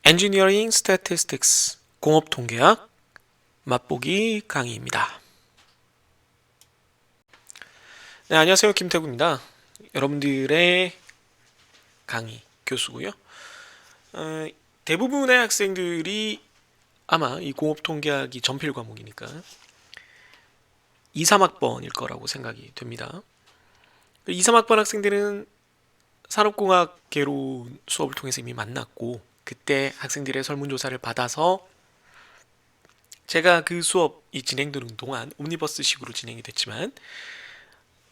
엔지니어링 스태티스틱스 공업통계학 맛보기 강의입니다. 네, 안녕하세요. 김태구입니다. 여러분들의 강의 교수고요. 대부분의 학생들이 아마 이 공업통계학이 전필 과목이니까 2, 3학번일 거라고 생각이 됩니다. 2, 3학번 학생들은 산업공학계로 수업을 통해서 이미 만났고, 그때 학생들의 설문조사를 받아서 제가 그 수업이 진행되는 동안 옴니버스식으로 진행이 됐지만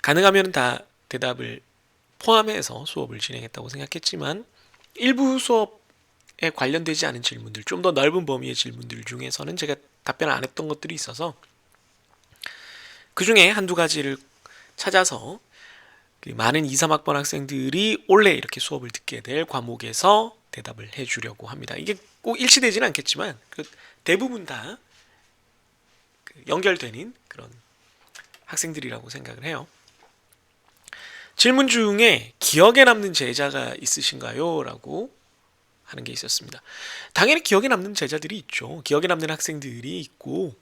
가능하면 다 대답을 포함해서 수업을 진행했다고 생각했지만 일부 수업에 관련되지 않은 질문들, 좀 더 넓은 범위의 질문들 중에서는 제가 답변을 안 했던 것들이 있어서 그 중에 한두 가지를 찾아서 많은 2, 3학번 학생들이 원래 이렇게 수업을 듣게 될 과목에서 대답을 해주려고 합니다. 이게 꼭 일치되지는 않겠지만 대부분 다 연결되는 그런 학생들이라고 생각을 해요. 질문 중에 기억에 남는 제자가 있으신가요? 라고 하는 게 있었습니다. 당연히 기억에 남는 제자들이 있죠. 기억에 남는 학생들이 있고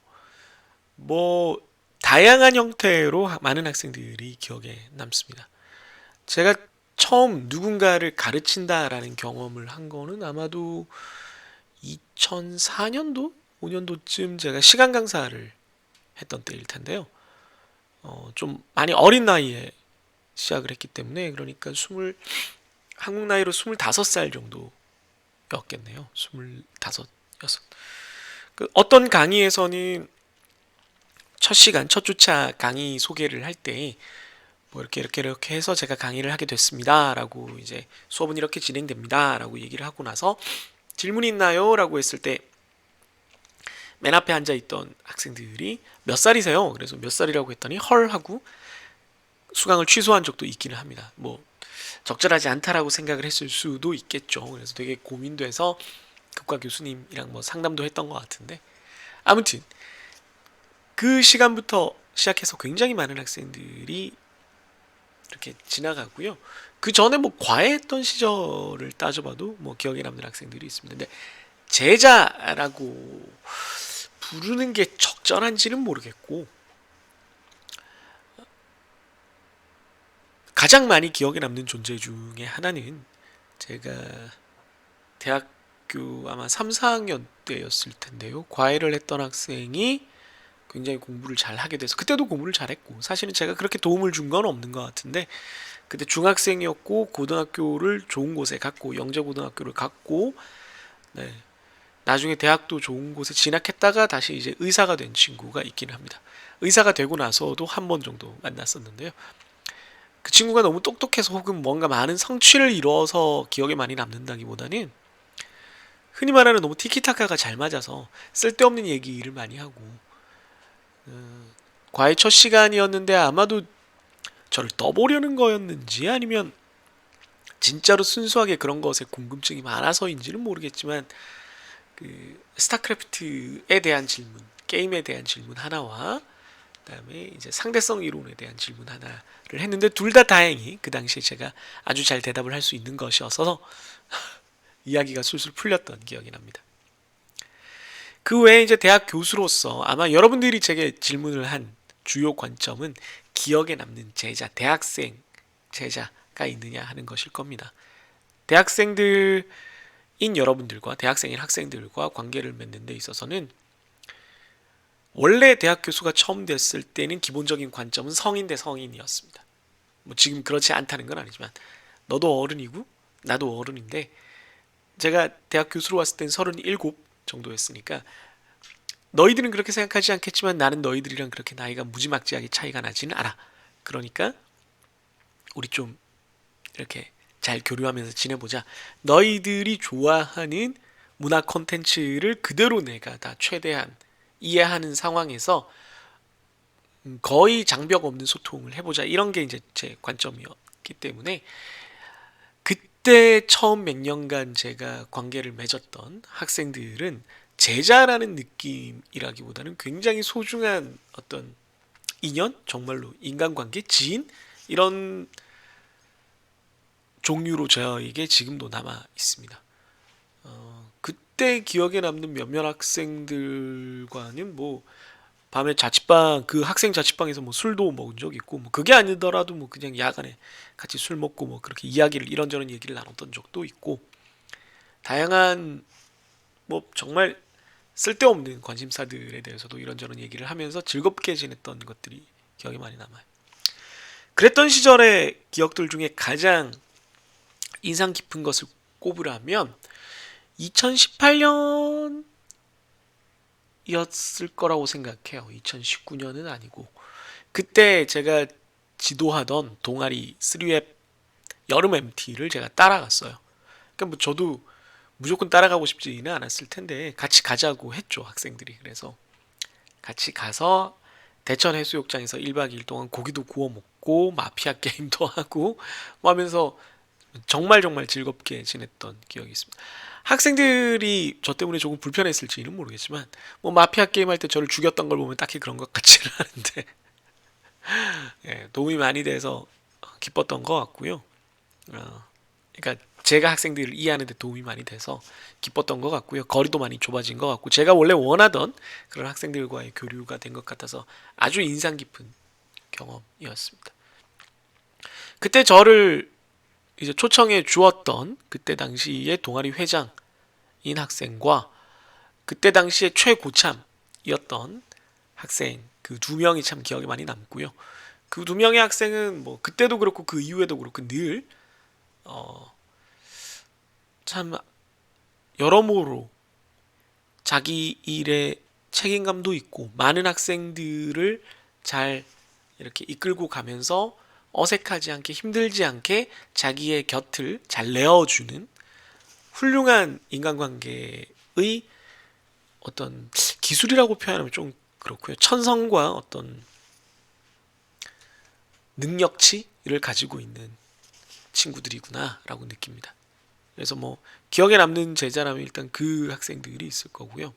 다양한 형태로 많은 학생들이 기억에 남습니다. 제가 처음 누군가를 가르친다라는 경험을 한 거는 아마도 2004년도? 5년도쯤 제가 시간 강사를 했던 때일 텐데요. 좀 많이 어린 나이에 시작을 했기 때문에, 그러니까 한국 나이로 25살 정도였겠네요. 25, 6. 어떤 강의에서는 첫 시간, 첫 주차 강의 소개를 할 때 이렇게 해서 제가 강의를 하게 됐습니다. 라고 이제 수업은 이렇게 진행됩니다. 라고 얘기를 하고 나서 질문이 있나요? 라고 했을 때 맨 앞에 앉아있던 학생들이 몇 살이세요? 그래서 몇 살이라고 했더니 헐 하고 수강을 취소한 적도 있기는 합니다. 적절하지 않다라고 생각을 했을 수도 있겠죠. 그래서 되게 고민돼서 교과 교수님이랑 상담도 했던 것 같은데, 아무튼 그 시간부터 시작해서 굉장히 많은 학생들이 이렇게 지나가고요. 그 전에 과외했던 시절을 따져봐도 기억에 남는 학생들이 있습니다. 근데 제자라고 부르는 게 적절한지는 모르겠고, 가장 많이 기억에 남는 존재 중에 하나는 제가 대학교 아마 3, 4학년 때였을 텐데요. 과외를 했던 학생이 굉장히 공부를 잘 하게 돼서, 그때도 공부를 잘했고 사실은 제가 그렇게 도움을 준 건 없는 것 같은데, 그때 중학생이었고 고등학교를 좋은 곳에 갔고 영재고등학교를 갔고, 네, 나중에 대학도 좋은 곳에 진학했다가 다시 이제 의사가 된 친구가 있기는 합니다. 의사가 되고 나서도 한 번 정도 만났었는데요. 그 친구가 너무 똑똑해서 혹은 뭔가 많은 성취를 이뤄서 기억에 많이 남는다기보다는 흔히 말하는 너무 티키타카가 잘 맞아서 쓸데없는 얘기를 많이 하고, 과외 첫 시간이었는데 아마도 저를 떠보려는 거였는지 아니면 진짜로 순수하게 그런 것에 궁금증이 많아서인지는 모르겠지만 스타크래프트에 대한 질문, 게임에 대한 질문 하나와 그다음에 이제 상대성 이론에 대한 질문 하나를 했는데, 둘 다 다행히 그 당시에 제가 아주 잘 대답을 할 수 있는 것이어서 이야기가 술술 풀렸던 기억이 납니다. 그 외에 이제 대학 교수로서 아마 여러분들이 제게 질문을 한 주요 관점은 기억에 남는 제자, 대학생 제자가 있느냐 하는 것일 겁니다. 대학생들인 여러분들과 대학생인 학생들과 관계를 맺는 데 있어서는 원래 대학 교수가 처음 됐을 때는 기본적인 관점은 성인 대 성인이었습니다. 지금 그렇지 않다는 건 아니지만 너도 어른이고 나도 어른인데, 제가 대학 교수로 왔을 땐 37 정도였으니까 너희들은 그렇게 생각하지 않겠지만 나는 너희들이랑 그렇게 나이가 무지막지하게 차이가 나지는 않아. 그러니까 우리 좀 이렇게 잘 교류하면서 지내보자. 너희들이 좋아하는 문화 콘텐츠를 그대로 내가 다 최대한 이해하는 상황에서 거의 장벽 없는 소통을 해보자. 이런 게 이제 제 관점이었기 때문에 그때 처음 몇 년간 제가 관계를 맺었던 학생들은 제자라는 느낌이라기보다는 굉장히 소중한 어떤 인연? 정말로 인간관계? 지인? 이런 종류로 저에게 지금도 남아 있습니다. 그때 기억에 남는 몇몇 학생들과는 뭐 밤에 자취방 그 학생 자취방에서 뭐 술도 먹은 적 있고 뭐 그게 아니더라도 뭐 그냥 야간에 같이 술 먹고 뭐 그렇게 이야기를 이런저런 얘기를 나눴던 적도 있고 다양한 뭐 정말 쓸데없는 관심사들에 대해서도 이런저런 얘기를 하면서 즐겁게 지냈던 것들이 기억에 많이 남아요. 그랬던 시절의 기억들 중에 가장 인상 깊은 것을 꼽으라면 2018년이었을 거라고 생각해요. 2019년은 아니고 그때 제가 지도하던 동아리 3웹 여름 MT를 제가 따라갔어요. 그러니까 뭐 저도 무조건 따라가고 싶지는 않았을 텐데 같이 가자고 했죠, 학생들이. 그래서 같이 가서 대천 해수욕장에서 1박 2일 동안 고기도 구워 먹고 마피아 게임도 하고 뭐 하면서 정말 정말 즐겁게 지냈던 기억이 있습니다. 학생들이 저 때문에 조금 불편했을지는 모르겠지만 뭐 마피아 게임 할 때 저를 죽였던 걸 보면 딱히 그런 것 같지는 않은데 예, 도움이 많이 돼서 기뻤던 것 같고요. 그러니까 제가 학생들을 이해하는 데 도움이 많이 돼서 기뻤던 것 같고요. 거리도 많이 좁아진 것 같고 제가 원래 원하던 그런 학생들과의 교류가 된 것 같아서 아주 인상 깊은 경험이었습니다. 그때 저를 이제 초청해 주었던 그때 당시의 동아리 회장인 학생과 그때 당시에 최고참이었던 학생 그 두 명이 참 기억에 많이 남고요. 그 두 명의 학생은 뭐 그때도 그렇고 그 이후에도 그렇고 늘 참 여러모로 자기 일에 책임감도 있고 많은 학생들을 잘 이렇게 이끌고 가면서 어색하지 않게 힘들지 않게 자기의 곁을 잘 내어주는 훌륭한 인간관계의 어떤 기술이라고 표현하면 좀 그렇고요. 천성과 어떤 능력치를 가지고 있는 친구들이구나라고 느낍니다. 그래서 뭐 기억에 남는 제자라면 일단 그 학생들이 있을 거고요.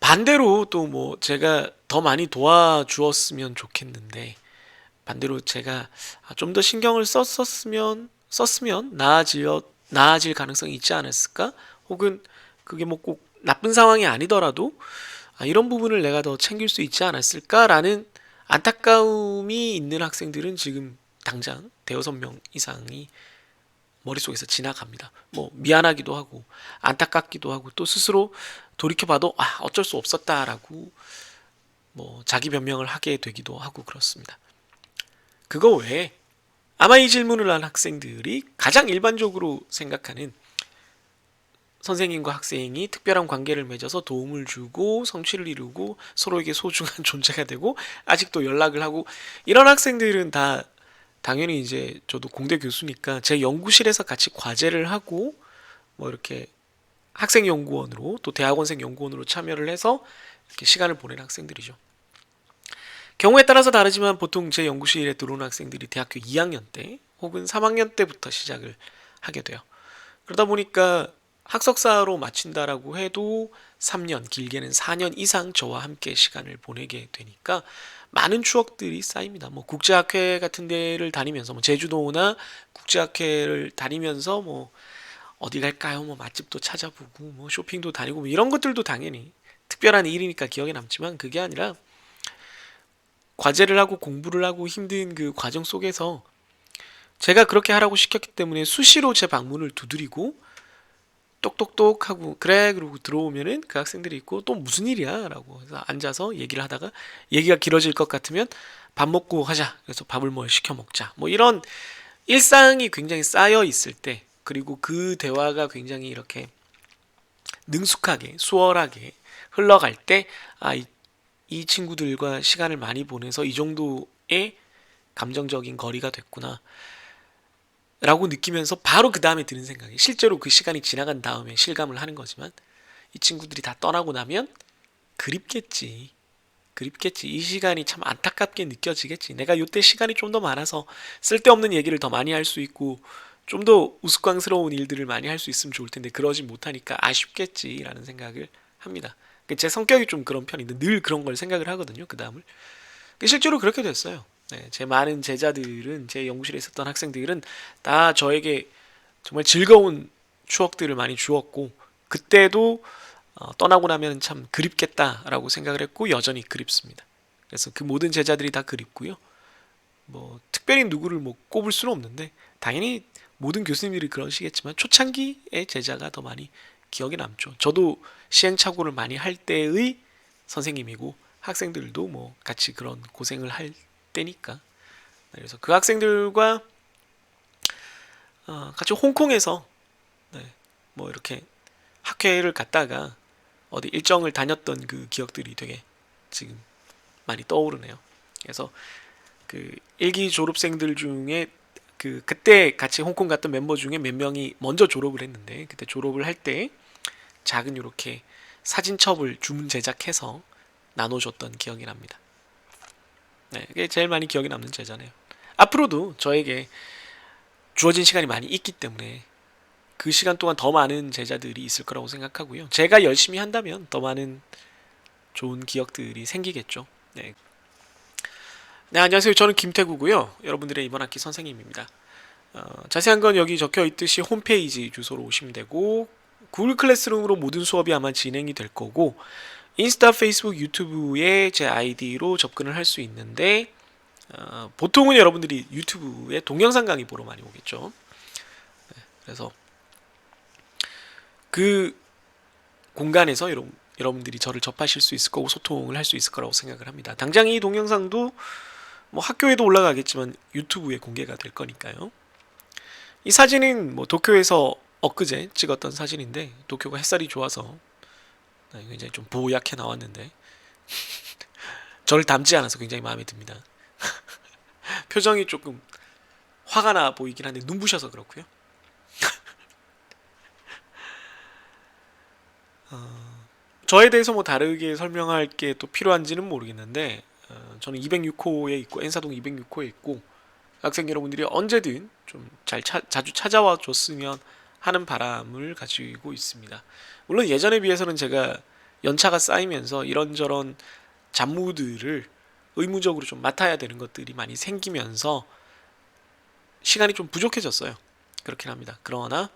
반대로 또 뭐 제가 더 많이 도와주었으면 좋겠는데 반대로 제가 좀 더 신경을 썼으면 나아질 가능성이 있지 않았을까? 혹은 그게 뭐 꼭 나쁜 상황이 아니더라도 이런 부분을 내가 더 챙길 수 있지 않았을까라는 안타까움이 있는 학생들은 지금 당장 대여섯 명 이상이 머릿속에서 지나갑니다. 뭐 미안하기도 하고 안타깝기도 하고 또 스스로 돌이켜봐도 어쩔 수 없었다라고 뭐 자기 변명을 하게 되기도 하고 그렇습니다. 그거 외에 아마 이 질문을 한 학생들이 가장 일반적으로 생각하는 선생님과 학생이 특별한 관계를 맺어서 도움을 주고 성취를 이루고 서로에게 소중한 존재가 되고 아직도 연락을 하고 이런 학생들은 다 당연히 이제 저도 공대 교수니까 제 연구실에서 같이 과제를 하고 뭐 이렇게 학생연구원으로 또 대학원생 연구원으로 참여를 해서 이렇게 시간을 보내는 학생들이죠. 경우에 따라서 다르지만 보통 제 연구실에 들어오는 학생들이 대학교 2학년 때 혹은 3학년 때부터 시작을 하게 돼요. 그러다 보니까 학석사로 마친다라고 해도 3년, 길게는 4년 이상 저와 함께 시간을 보내게 되니까 많은 추억들이 쌓입니다. 뭐 국제학회 같은 데를 다니면서 뭐 제주도나 국제학회를 다니면서 뭐 어디 갈까요? 뭐 맛집도 찾아보고 뭐 쇼핑도 다니고 뭐 이런 것들도 당연히 특별한 일이니까 기억에 남지만 그게 아니라 과제를 하고 공부를 하고 힘든 그 과정 속에서 제가 그렇게 하라고 시켰기 때문에 수시로 제 방문을 두드리고 똑똑똑 하고 그래 그러고 들어오면은 그 학생들이 있고 또 무슨 일이야 라고 해서 앉아서 얘기를 하다가 얘기가 길어질 것 같으면 밥 먹고 하자 그래서 밥을 뭐 시켜 먹자 뭐 이런 일상이 굉장히 쌓여 있을 때 그리고 그 대화가 굉장히 이렇게 능숙하게 수월하게 흘러갈 때 이 친구들과 시간을 많이 보내서 이 정도의 감정적인 거리가 됐구나 라고 느끼면서 바로 그 다음에 드는 생각이 실제로 그 시간이 지나간 다음에 실감을 하는 거지만 이 친구들이 다 떠나고 나면 그립겠지. 그립겠지. 이 시간이 참 안타깝게 느껴지겠지. 내가 요때 시간이 좀 더 많아서 쓸데없는 얘기를 더 많이 할 수 있고 좀 더 우스꽝스러운 일들을 많이 할 수 있으면 좋을 텐데 그러지 못하니까 아쉽겠지라는 생각을 합니다. 제 성격이 좀 그런 편인데 늘 그런 걸 생각을 하거든요. 그 다음을. 실제로 그렇게 됐어요. 네, 제 많은 제자들은 제 연구실에 있었던 학생들은 다 저에게 정말 즐거운 추억들을 많이 주었고 그때도 떠나고 나면 참 그립겠다라고 생각을 했고 여전히 그립습니다. 그래서 그 모든 제자들이 다 그립고요. 뭐 특별히 누구를 뭐 꼽을 수는 없는데 당연히 모든 교수님들이 그러시겠지만 초창기의 제자가 더 많이 기억에 남죠. 저도 시행착오를 많이 할 때의 선생님이고 학생들도 뭐 같이 그런 고생을 할 때니까. 그래서 그 학생들과 같이 홍콩에서 뭐 이렇게 학회를 갔다가 어디 일정을 다녔던 그 기억들이 되게 지금 많이 떠오르네요. 그래서 그 일기 졸업생들 중에 그때 같이 홍콩 갔던 멤버 중에 몇 명이 먼저 졸업을 했는데 그때 졸업을 할 때 작은 이렇게 사진첩을 주문 제작해서 나눠줬던 기억이 납니다. 네, 그게 제일 많이 기억에 남는 제자네요. 앞으로도 저에게 주어진 시간이 많이 있기 때문에 그 시간 동안 더 많은 제자들이 있을 거라고 생각하고요. 제가 열심히 한다면 더 많은 좋은 기억들이 생기겠죠. 네. 네, 안녕하세요. 저는 김태구고요. 여러분들의 이번 학기 선생님입니다. 자세한 건 여기 적혀 있듯이 홈페이지 주소로 오시면 되고 구글 클래스룸으로 모든 수업이 아마 진행이 될 거고 인스타, 페이스북, 유튜브에 제 아이디로 접근을 할 수 있는데 보통은 여러분들이 유튜브에 동영상 강의 보러 많이 오겠죠. 네, 그래서 그 공간에서 여러분들이 저를 접하실 수 있을 거고 소통을 할 수 있을 거라고 생각을 합니다. 당장 이 동영상도 뭐 학교에도 올라가겠지만 유튜브에 공개가 될 거니까요. 이 사진은 뭐 도쿄에서 엊그제 찍었던 사진인데 도쿄가 햇살이 좋아서 굉장히 좀 보얗게 나왔는데 저를 닮지 않아서 굉장히 마음에 듭니다. 표정이 조금 화가 나 보이긴 한데 눈부셔서 그렇고요. 저에 대해서 뭐 다르게 설명할 게 또 필요한지는 모르겠는데 저는 206호에 있고 엔사동 206호에 있고 학생 여러분들이 언제든 좀 자주 찾아와 줬으면 하는 바람을 가지고 있습니다. 물론 예전에 비해서는 제가 연차가 쌓이면서 이런저런 잡무들을 의무적으로 좀 맡아야 되는 것들이 많이 생기면서 시간이 좀 부족해졌어요. 그렇긴 합니다. 그러나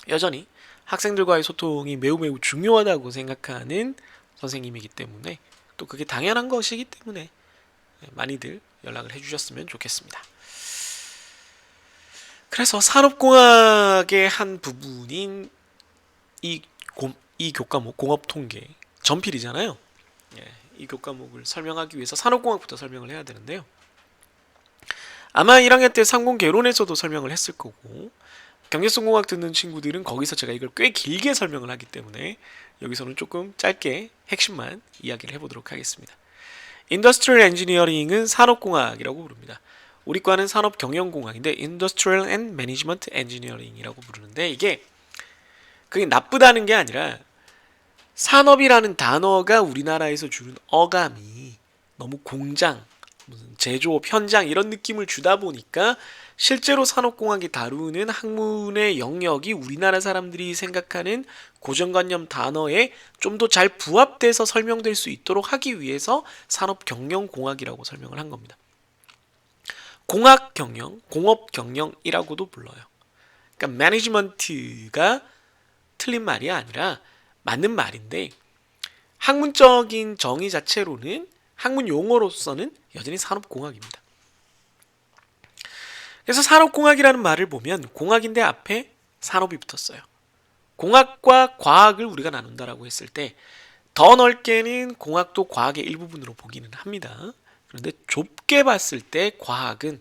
여전히 학생들과의 소통이 매우 매우 중요하다고 생각하는 선생님이기 때문에 또 그게 당연한 것이기 때문에 많이들 연락을 해주셨으면 좋겠습니다. 그래서 산업공학의 한 부분인 이 교과목 공업통계 전필이잖아요. 이 교과목을 설명하기 위해서 산업공학부터 설명을 해야 되는데요. 아마 1학년 때 상공개론에서도 설명을 했을 거고 경제성공학 듣는 친구들은 거기서 제가 이걸 꽤 길게 설명을 하기 때문에 여기서는 조금 짧게 핵심만 이야기를 해보도록 하겠습니다. 인더스트리얼 엔지니어링은 산업공학이라고 부릅니다. 우리 과는 산업경영공학인데 인더스트리얼 앤 매니지먼트 엔지니어링이라고 부르는데 이게 그게 나쁘다는 게 아니라 산업이라는 단어가 우리나라에서 주는 어감이 너무 공장, 무슨 제조업 현장 이런 느낌을 주다 보니까 실제로 산업공학이 다루는 학문의 영역이 우리나라 사람들이 생각하는 고정관념 단어에 좀 더 잘 부합돼서 설명될 수 있도록 하기 위해서 산업경영공학이라고 설명을 한 겁니다. 공학경영, 공업경영이라고도 불러요. 그러니까 매니지먼트가 틀린 말이 아니라 맞는 말인데 학문적인 정의 자체로는 학문 용어로서는 여전히 산업공학입니다. 그래서 산업공학이라는 말을 보면 공학인데 앞에 산업이 붙었어요. 공학과 과학을 우리가 나눈다라고 했을 때 더 넓게는 공학도 과학의 일부분으로 보기는 합니다. 그런데 좁게 봤을 때 과학은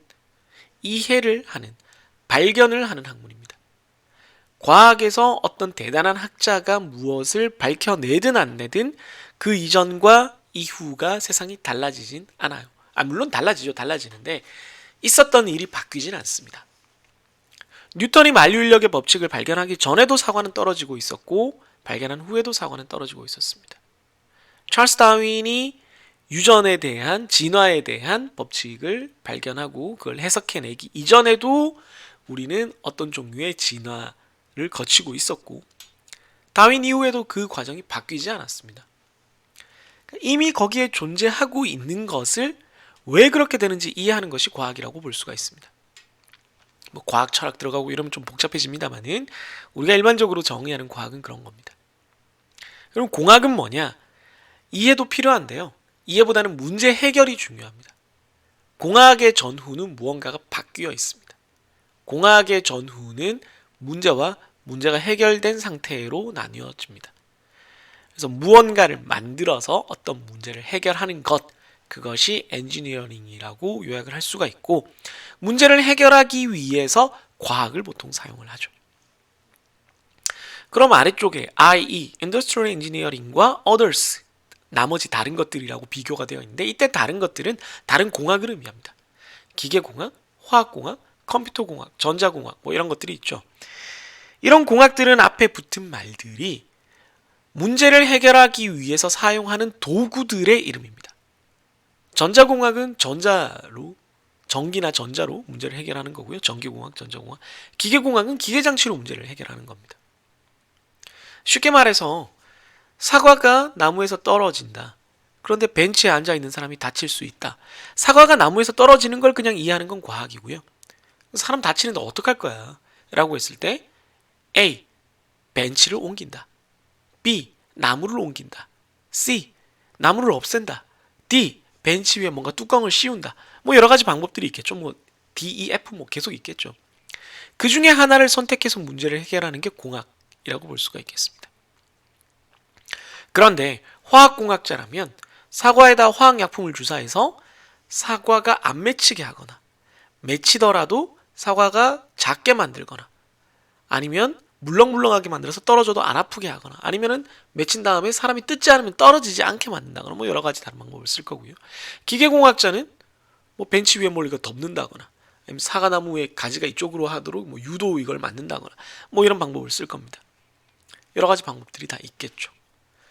이해를 하는, 발견을 하는 학문입니다. 과학에서 어떤 대단한 학자가 무엇을 밝혀내든 안 내든 그 이전과 이후가 세상이 달라지진 않아요. 물론 달라지죠. 달라지는데 있었던 일이 바뀌진 않습니다. 뉴턴이 만류인력의 법칙을 발견하기 전에도 사과는 떨어지고 있었고 발견한 후에도 사과는 떨어지고 있었습니다. 찰스 다윈이 유전에 대한 진화에 대한 법칙을 발견하고 그걸 해석해내기 이전에도 우리는 어떤 종류의 진화를 거치고 있었고 다윈 이후에도 그 과정이 바뀌지 않았습니다. 이미 거기에 존재하고 있는 것을 왜 그렇게 되는지 이해하는 것이 과학이라고 볼 수가 있습니다. 뭐 과학, 철학 들어가고 이러면 좀 복잡해집니다만은 우리가 일반적으로 정의하는 과학은 그런 겁니다. 그럼 공학은 뭐냐? 이해도 필요한데요. 이해보다는 문제 해결이 중요합니다. 공학의 전후는 무언가가 바뀌어 있습니다. 공학의 전후는 문제와 문제가 해결된 상태로 나뉘어집니다. 그래서 무언가를 만들어서 어떤 문제를 해결하는 것, 그것이 엔지니어링이라고 요약을 할 수가 있고, 문제를 해결하기 위해서 과학을 보통 사용을 하죠. 그럼 아래쪽에 IE, Industrial Engineering과 Others, 나머지 다른 것들이라고 비교가 되어 있는데, 이때 다른 것들은 다른 공학을 의미합니다. 기계공학, 화학공학, 컴퓨터공학, 전자공학 뭐 이런 것들이 있죠. 이런 공학들은 앞에 붙은 말들이 문제를 해결하기 위해서 사용하는 도구들의 이름입니다. 전자공학은 전자로, 전기나 전자로 문제를 해결하는 거고요. 전기공학, 전자공학. 기계공학은 기계장치로 문제를 해결하는 겁니다. 쉽게 말해서 사과가 나무에서 떨어진다. 그런데 벤치에 앉아있는 사람이 다칠 수 있다. 사과가 나무에서 떨어지는 걸 그냥 이해하는 건 과학이고요. 사람 다치는데 어떡할 거야? 라고 했을 때 A. 벤치를 옮긴다. B. 나무를 옮긴다. C. 나무를 없앤다. D. 벤치 위에 뭔가 뚜껑을 씌운다. 뭐 여러 가지 방법들이 있겠죠. 뭐 D, E, F 뭐 계속 있겠죠. 그 중에 하나를 선택해서 문제를 해결하는 게 공학이라고 볼 수가 있겠습니다. 그런데 화학공학자라면 사과에다 화학약품을 주사해서 사과가 안 맺히게 하거나 맺히더라도 사과가 작게 만들거나 아니면 물렁물렁하게 만들어서 떨어져도 안 아프게 하거나 아니면은 맺힌 다음에 사람이 뜯지 않으면 떨어지지 않게 만든다거나 뭐 여러 가지 다른 방법을 쓸 거고요. 기계공학자는 뭐 벤치 위에 뭘 이거 덮는다거나 아니면 사과나무의 가지가 이쪽으로 하도록 뭐 유도 이걸 만든다거나 뭐 이런 방법을 쓸 겁니다. 여러 가지 방법들이 다 있겠죠.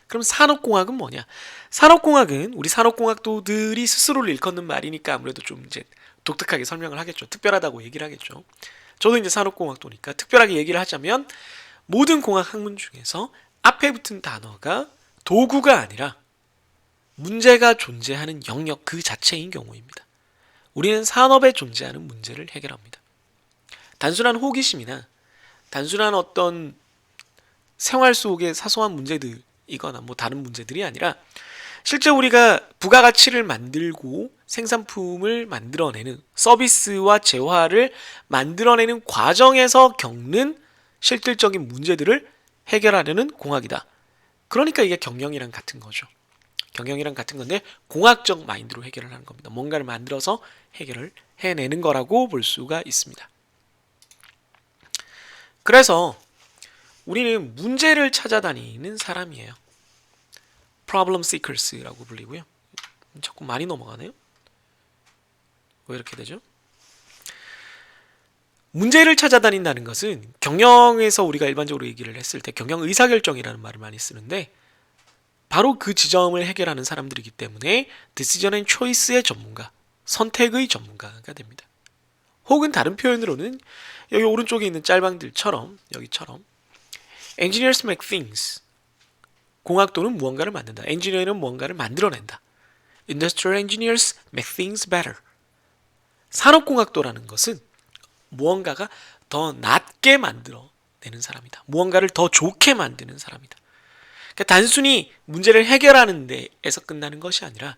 그럼 산업공학은 뭐냐? 산업공학은 우리 산업공학도들이 스스로를 일컫는 말이니까 아무래도 좀 이제 독특하게 설명을 하겠죠. 특별하다고 얘기를 하겠죠. 저도 이제 산업공학도니까 특별하게 얘기를 하자면 모든 공학 학문 중에서 앞에 붙은 단어가 도구가 아니라 문제가 존재하는 영역 그 자체인 경우입니다. 우리는 산업에 존재하는 문제를 해결합니다. 단순한 호기심이나 단순한 어떤 생활 속의 사소한 문제들이거나 뭐 다른 문제들이 아니라 실제 우리가 부가가치를 만들고 생산품을 만들어내는 서비스와 재화를 만들어내는 과정에서 겪는 실질적인 문제들을 해결하려는 공학이다. 그러니까 이게 경영이랑 같은 거죠. 경영이랑 같은 건데 공학적 마인드로 해결을 하는 겁니다. 뭔가를 만들어서 해결을 해내는 거라고 볼 수가 있습니다. 그래서 우리는 문제를 찾아다니는 사람이에요. Problem seekers라고 불리고요. 자꾸 많이 넘어가네요. 왜 이렇게 되죠? 문제를 찾아다닌다는 것은 경영에서 우리가 일반적으로 얘기를 했을 때 경영 의사결정이라는 말을 많이 쓰는데 바로 그 지점을 해결하는 사람들이기 때문에 decision and choice의 전문가, 선택의 전문가가 됩니다. 혹은 다른 표현으로는 여기 오른쪽에 있는 짤방들처럼 여기처럼 engineers make things, 공학도는 무언가를 만든다. 엔지니어는 무언가를 만들어낸다. Industrial engineers make things better. 산업공학도라는 것은 무언가가 더 낫게 만들어내는 사람이다. 무언가를 더 좋게 만드는 사람이다. 그러니까 단순히 문제를 해결하는 데에서 끝나는 것이 아니라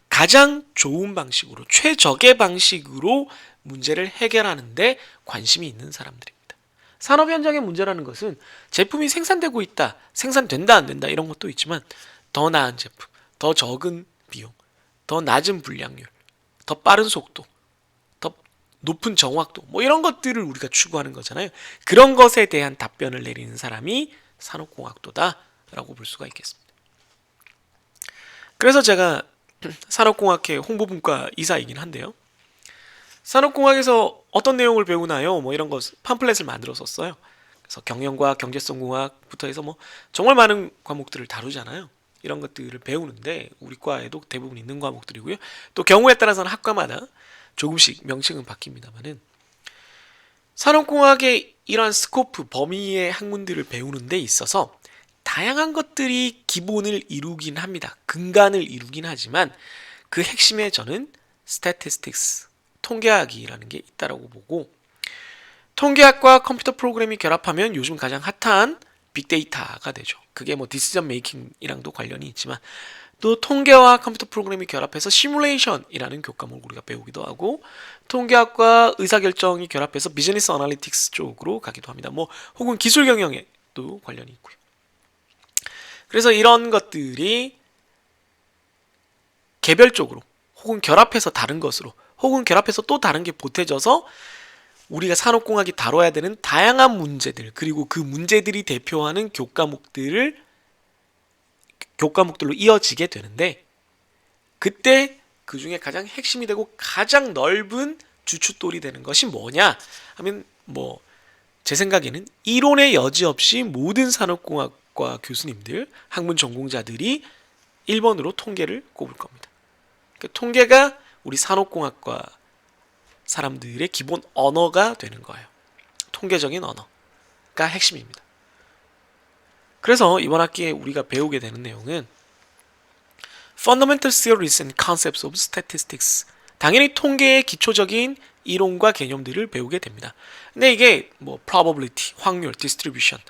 가장 좋은 방식으로, 최적의 방식으로 문제를 해결하는 데 관심이 있는 사람들입니다. 산업 현장의 문제라는 것은 제품이 생산되고 있다, 생산된다 안 된다 이런 것도 있지만 더 나은 제품, 더 적은 비용, 더 낮은 불량률, 더 빠른 속도, 더 높은 정확도 뭐 이런 것들을 우리가 추구하는 거잖아요. 그런 것에 대한 답변을 내리는 사람이 산업공학도다라고 볼 수가 있겠습니다. 그래서 제가 산업공학회 홍보분과 이사이긴 한데요. 산업공학에서 어떤 내용을 배우나요? 뭐 이런 거 팜플렛을 만들었었어요. 그래서 경영과 경제성공학부터 해서 뭐 정말 많은 과목들을 다루잖아요. 이런 것들을 배우는데 우리 과에도 대부분 있는 과목들이고요. 또 경우에 따라서는 학과마다 조금씩 명칭은 바뀝니다만은 산업공학의 이러한 스코프, 범위의 학문들을 배우는 데 있어서 다양한 것들이 기본을 이루긴 합니다. 근간을 이루긴 하지만 그 핵심에 저는 statistics, 통계학이라는 게 있다라고 보고 통계학과 컴퓨터 프로그래밍 결합하면 요즘 가장 핫한 빅데이터가 되죠. 그게 뭐 디시전 메이킹이랑도 관련이 있지만 또 통계와 컴퓨터 프로그래밍 결합해서 시뮬레이션이라는 교과목을 우리가 배우기도 하고 통계학과 의사결정이 결합해서 비즈니스 어널리틱스 쪽으로 가기도 합니다. 뭐 혹은 기술 경영에도 관련이 있고요. 그래서 이런 것들이 개별적으로 혹은 결합해서 다른 것으로 혹은 결합해서 또 다른 게 보태져서 우리가 산업공학이 다뤄야 되는 다양한 문제들 그리고 그 문제들이 대표하는 교과목들로 이어지게 되는데 그때 그 중에 가장 핵심이 되고 가장 넓은 주춧돌이 되는 것이 뭐냐 하면 뭐 제 생각에는 이론의 여지 없이 모든 산업공학과 교수님들 학문 전공자들이 1번으로 통계를 꼽을 겁니다. 통계가 우리 산업공학과 사람들의 기본 언어가 되는 거예요. 통계적인 언어가 핵심입니다. 그래서 이번 학기에 우리가 배우게 되는 내용은 Fundamental Theories and Concepts of Statistics. 당연히 통계의 기초적인 이론과 개념들을 배우게 됩니다. 근데 이게 뭐 probability, 확률, distribution,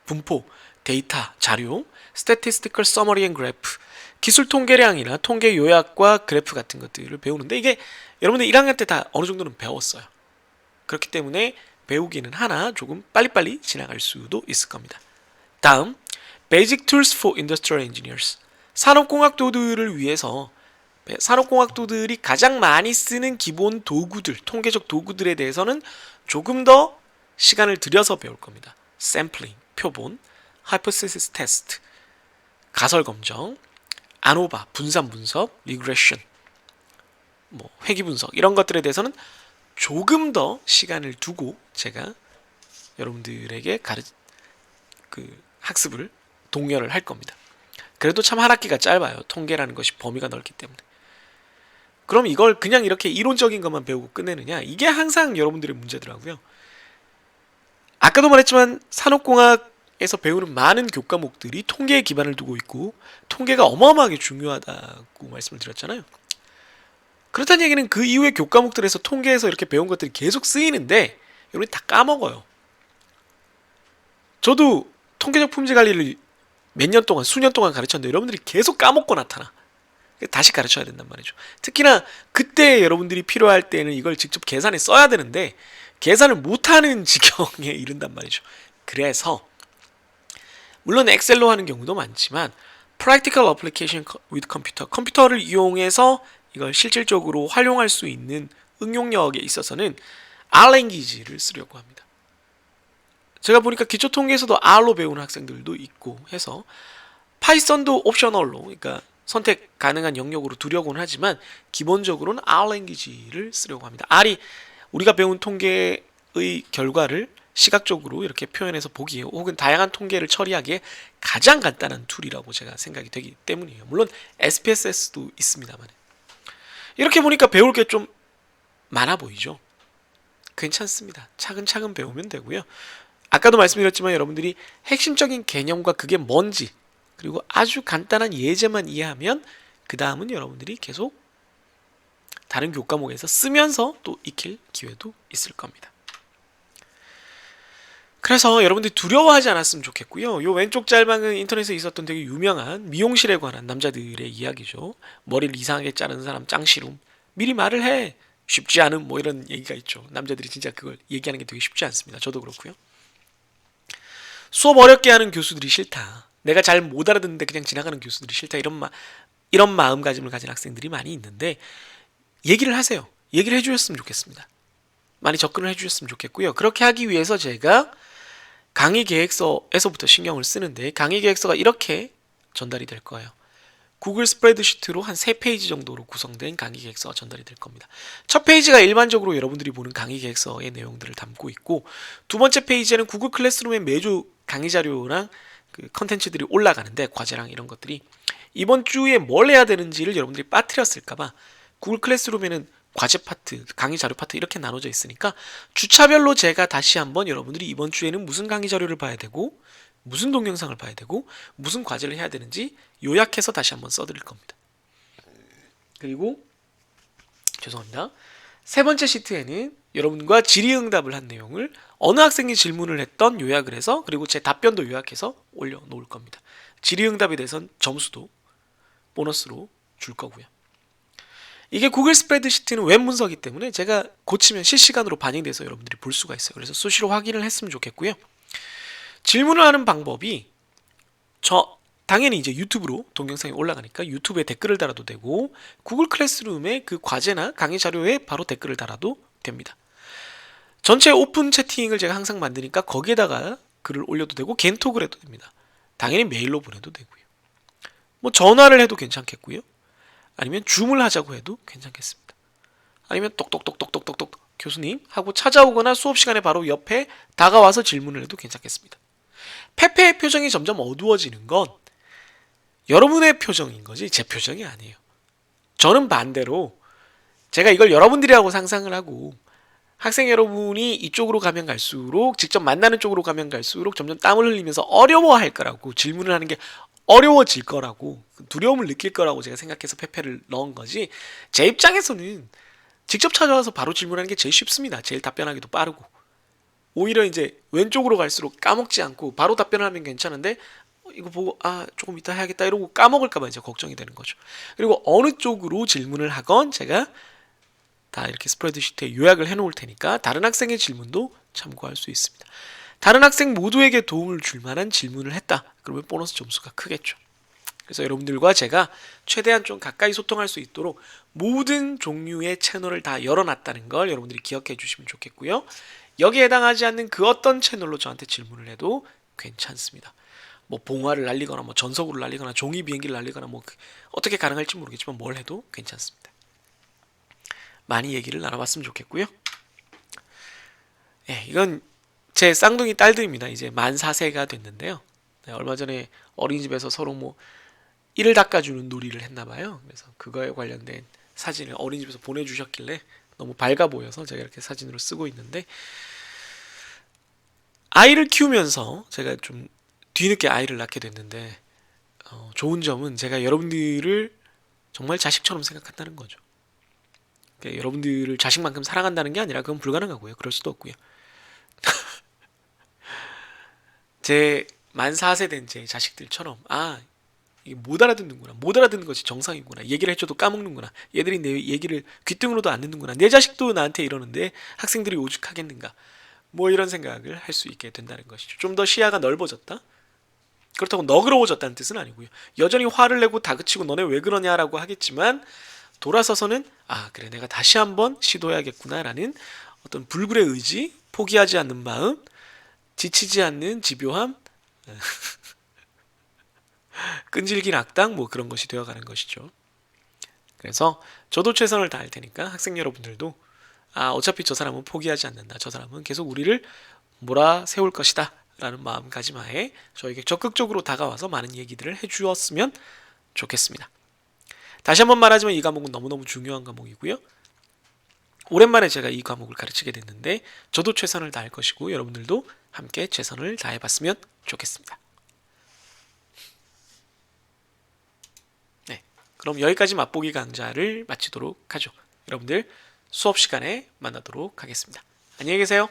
분포, 데이터, 자료, statistical summary and graph, 기술 통계량이나 통계 요약과 그래프 같은 것들을 배우는데 이게 여러분들 1학년 때 다 어느 정도는 배웠어요. 그렇기 때문에 배우기는 하나 조금 빨리빨리 지나갈 수도 있을 겁니다. 다음, Basic Tools for Industrial Engineers. 산업공학도들을 위해서 산업공학도들이 가장 많이 쓰는 기본 도구들, 통계적 도구들에 대해서는 조금 더 시간을 들여서 배울 겁니다. 샘플링, 표본, hypothesis test, 가설 검정, 아노바, 분산 분석, 리그레션, 뭐 회귀 분석 이런 것들에 대해서는 조금 더 시간을 두고 제가 여러분들에게 학습을 독려를 할 겁니다. 그래도 참 한 학기가 짧아요. 통계라는 것이 범위가 넓기 때문에. 그럼 이걸 그냥 이렇게 이론적인 것만 배우고 끝내느냐? 이게 항상 여러분들의 문제더라고요. 아까도 말했지만 산업공학에서 배우는 많은 교과목들이 통계에 기반을 두고 있고 통계가 어마어마하게 중요하다고 말씀을 드렸잖아요. 그렇다는 얘기는 그 이후의 교과목들에서 통계에서 이렇게 배운 것들이 계속 쓰이는데 여러분이 다 까먹어요. 저도 통계적 품질 관리를 몇 년 동안, 수년 동안 가르쳤는데 여러분들이 계속 까먹고 나타나. 다시 가르쳐야 된단 말이죠. 특히나 그때 여러분들이 필요할 때는 이걸 직접 계산에 써야 되는데 계산을 못하는 지경에 이른단 말이죠. 그래서 물론 엑셀로 하는 경우도 많지만 Practical Application with Computer, 컴퓨터를 이용해서 이걸 실질적으로 활용할 수 있는 응용력에 있어서는 R 랭귀지를 쓰려고 합니다. 제가 보니까 기초통계에서도 R로 배우는 학생들도 있고 해서 파이썬도 옵셔널로 그러니까 선택 가능한 영역으로 두려고는 하지만 기본적으로는 R 랭귀지를 쓰려고 합니다. R이 우리가 배운 통계의 결과를 시각적으로 이렇게 표현해서 보기에 혹은 다양한 통계를 처리하기에 가장 간단한 툴이라고 제가 생각이 되기 때문이에요. 물론 SPSS도 있습니다만 이렇게 보니까 배울 게 좀 많아 보이죠? 괜찮습니다. 차근차근 배우면 되고요. 아까도 말씀드렸지만 여러분들이 핵심적인 개념과 그게 뭔지 그리고 아주 간단한 예제만 이해하면 그 다음은 여러분들이 계속 다른 교과목에서 쓰면서 또 익힐 기회도 있을 겁니다. 그래서 여러분들이 두려워하지 않았으면 좋겠고요. 요 왼쪽 짤방은 인터넷에 있었던 되게 유명한 미용실에 관한 남자들의 이야기죠. 머리를 이상하게 자르는 사람 짱시룸. 미리 말을 해. 쉽지 않은 뭐 이런 얘기가 있죠. 남자들이 진짜 그걸 얘기하는 게 되게 쉽지 않습니다. 저도 그렇고요. 수업 어렵게 하는 교수들이 싫다. 내가 잘 못 알아듣는데 그냥 지나가는 교수들이 싫다. 이런 마음가짐을 가진 학생들이 많이 있는데 얘기를 하세요. 얘기를 해주셨으면 좋겠습니다. 많이 접근을 해주셨으면 좋겠고요. 그렇게 하기 위해서 제가 강의 계획서에서부터 신경을 쓰는데 강의 계획서가 이렇게 전달이 될 거예요. 구글 스프레드시트로 한 3페이지 정도로 구성된 강의 계획서가 전달이 될 겁니다. 첫 페이지가 일반적으로 여러분들이 보는 강의 계획서의 내용들을 담고 있고 두 번째 페이지에는 구글 클래스룸에 매주 강의 자료랑 그 컨텐츠들이 올라가는데 과제랑 이런 것들이 이번 주에 뭘 해야 되는지를 여러분들이 빠뜨렸을까봐 구글 클래스룸에는 과제 파트, 강의 자료 파트 이렇게 나눠져 있으니까 주차별로 제가 다시 한번 여러분들이 이번 주에는 무슨 강의 자료를 봐야 되고 무슨 동영상을 봐야 되고 무슨 과제를 해야 되는지 요약해서 다시 한번 써드릴 겁니다. 그리고 죄송합니다. 세 번째 시트에는 여러분과 질의응답을 한 내용을 어느 학생이 질문을 했던 요약을 해서 그리고 제 답변도 요약해서 올려놓을 겁니다. 질의응답에 대해서는 점수도 보너스로 줄 거고요. 이게 구글 스프레드시트는 웹 문서이기 때문에 제가 고치면 실시간으로 반영돼서 여러분들이 볼 수가 있어요. 그래서 수시로 확인을 했으면 좋겠고요. 질문을 하는 방법이 당연히 이제 유튜브로 동영상이 올라가니까 유튜브에 댓글을 달아도 되고 구글 클래스룸에 그 과제나 강의 자료에 바로 댓글을 달아도 됩니다. 전체 오픈 채팅을 제가 항상 만드니까 거기에다가 글을 올려도 되고 겐톡을 해도 됩니다. 당연히 메일로 보내도 되고요. 뭐 전화를 해도 괜찮겠고요. 아니면 줌을 하자고 해도 괜찮겠습니다. 아니면 똑똑똑똑똑똑똑 교수님 하고 찾아오거나 수업 시간에 바로 옆에 다가와서 질문을 해도 괜찮겠습니다. 페페의 표정이 점점 어두워지는 건 여러분의 표정인 거지 제 표정이 아니에요. 저는 반대로 제가 이걸 여러분들이라고 상상을 하고 학생 여러분이 이쪽으로 가면 갈수록 직접 만나는 쪽으로 가면 갈수록 점점 땀을 흘리면서 어려워할 거라고 질문을 하는 게 어려워질 거라고 두려움을 느낄 거라고 제가 생각해서 페페를 넣은 거지 제 입장에서는 직접 찾아와서 바로 질문하는 게 제일 쉽습니다. 제일 답변하기도 빠르고 오히려 이제 왼쪽으로 갈수록 까먹지 않고 바로 답변을 하면 괜찮은데 이거 보고 조금 이따 해야겠다 이러고 까먹을까봐 이제 걱정이 되는 거죠. 그리고 어느 쪽으로 질문을 하건 제가 다 이렇게 스프레드시트에 요약을 해놓을 테니까 다른 학생의 질문도 참고할 수 있습니다. 다른 학생 모두에게 도움을 줄 만한 질문을 했다. 그러면 보너스 점수가 크겠죠. 그래서 여러분들과 제가 최대한 좀 가까이 소통할 수 있도록 모든 종류의 채널을 다 열어놨다는 걸 여러분들이 기억해 주시면 좋겠고요. 여기에 해당하지 않는 그 어떤 채널로 저한테 질문을 해도 괜찮습니다. 뭐 봉화를 날리거나 뭐 전서구를 날리거나 종이 비행기를 날리거나 뭐 어떻게 가능할지 모르겠지만 뭘 해도 괜찮습니다. 많이 얘기를 나눠봤으면 좋겠고요. 네, 이건 제 쌍둥이 딸들입니다. 이제 만 4세가 됐는데요. 네, 얼마 전에 어린이집에서 서로 뭐 이를 닦아주는 놀이를 했나봐요. 그래서 그거에 관련된 사진을 어린이집에서 보내주셨길래 너무 밝아 보여서 제가 이렇게 사진으로 쓰고 있는데 아이를 키우면서 제가 좀 뒤늦게 아이를 낳게 됐는데 좋은 점은 제가 여러분들을 정말 자식처럼 생각한다는 거죠. 그러니까 여러분들을 자식만큼 사랑한다는 게 아니라 그건 불가능하고요. 그럴 수도 없고요. 제 만 4세 된 제 자식들처럼 이게 못 알아듣는구나. 못 알아듣는 것이 정상이구나. 얘기를 해줘도 까먹는구나. 얘들이 내 얘기를 귀등으로도 안 듣는구나. 내 자식도 나한테 이러는데 학생들이 오죽하겠는가. 뭐 이런 생각을 할 수 있게 된다는 것이죠. 좀 더 시야가 넓어졌다. 그렇다고 너그러워졌다는 뜻은 아니고요. 여전히 화를 내고 다그치고 너네 왜 그러냐라고 하겠지만 돌아서서는 그래 내가 다시 한번 시도해야겠구나라는 어떤 불굴의 의지, 포기하지 않는 마음, 지치지 않는 집요함, 끈질긴 악당 뭐 그런 것이 되어가는 것이죠. 그래서 저도 최선을 다할 테니까 학생 여러분들도 어차피 저 사람은 포기하지 않는다. 저 사람은 계속 우리를 몰아세울 것이다. 라는 마음가짐하에 저에게 적극적으로 다가와서 많은 얘기들을 해주었으면 좋겠습니다. 다시 한번 말하지만 이 과목은 너무너무 중요한 과목이고요. 오랜만에 제가 이 과목을 가르치게 됐는데 저도 최선을 다할 것이고 여러분들도 함께 최선을 다해봤으면 좋겠습니다. 네, 그럼 여기까지 맛보기 강좌를 마치도록 하죠. 여러분들 수업 시간에 만나도록 하겠습니다. 안녕히 계세요.